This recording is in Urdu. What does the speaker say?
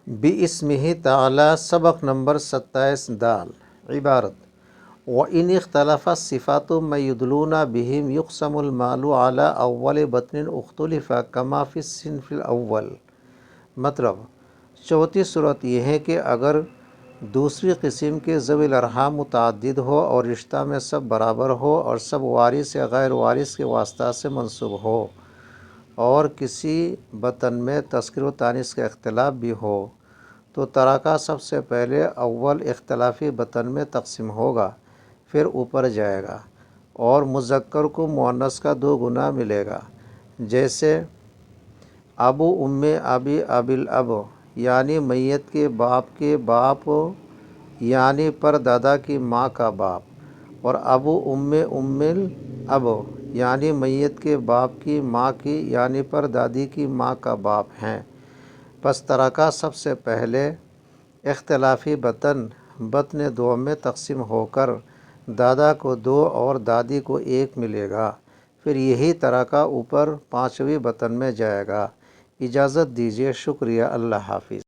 بِاسْمِهِ تعالی سبق نمبر 27 دال عبارت وَإِنِ اخْتَلَفَ الصِّفَاتُ مَا بِهِمْ يُقْسَمُ الْمَالُ عَلَى أَوَّلِ بَطْنٍ اُخْتُلِفَ كَمَا فِي الصِّنْفِ الْأَوَّلِ۔ مطلب چوتھی صورت یہ ہے کہ اگر دوسری قسم کے ذوی الارحام متعدد ہو اور رشتہ میں سب برابر ہو اور سب وارث یا غیر وارث کے واسطہ سے منسوب ہو اور کسی بطن میں تذکر و تانیث کا اختلاف بھی ہو تو ترکہ سب سے پہلے اول اختلافی بطن میں تقسیم ہوگا، پھر اوپر جائے گا اور مذکر کو مؤنث کا 2 گنا ملے گا، جیسے ابو ام ابی ابی الاب یعنی میت کے باپ یعنی پر دادا کی ماں کا باپ، اور ابو ام الاب یعنی میت کے باپ کی ماں کی یعنی پر دادی کی ماں کا باپ ہیں۔ پس ترکہ سب سے پہلے اختلافی بطن 2 میں تقسیم ہو کر دادا کو 2 اور دادی کو 1 ملے گا، پھر یہی ترکہ اوپر 5ویں بطن میں جائے گا۔ اجازت دیجیے، شکریہ، اللہ حافظ۔